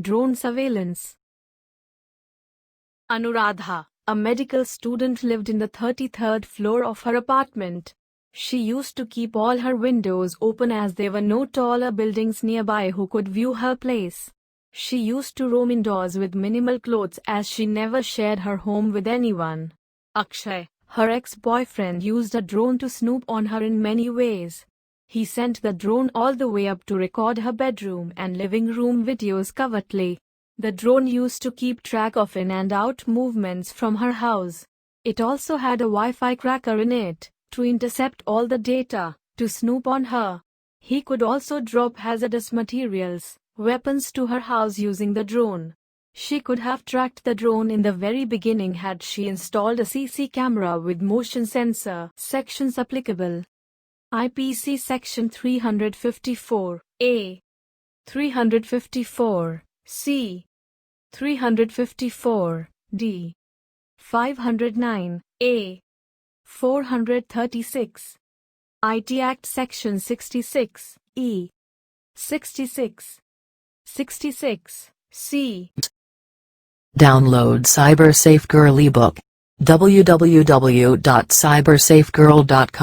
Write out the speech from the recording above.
Drone surveillance. Anuradha, a medical student, lived in the 33rd floor of her apartment. She used to keep all her windows open as there were no taller buildings nearby who could view her place. She used to roam indoors with minimal clothes as she never shared her home with anyone. Akshay, her ex-boyfriend, used a drone to snoop on her in many ways. He sent the drone all the way up to record her bedroom and living room videos covertly. The drone used to keep track of in and out movements from her house. It also had a Wi-Fi cracker in it to intercept all the data, to snoop on her. He could also drop hazardous materials, weapons to her house using the drone. She could have tracked the drone in the very beginning had she installed a CC camera with motion sensor. Sections applicable: IPC Section 354 A, 354 C, 354 D, 509 A, 436 IT Act Section 66 E, 66 66 C. Download Cyber Safe Girl ebook. www.cybersafegirl.com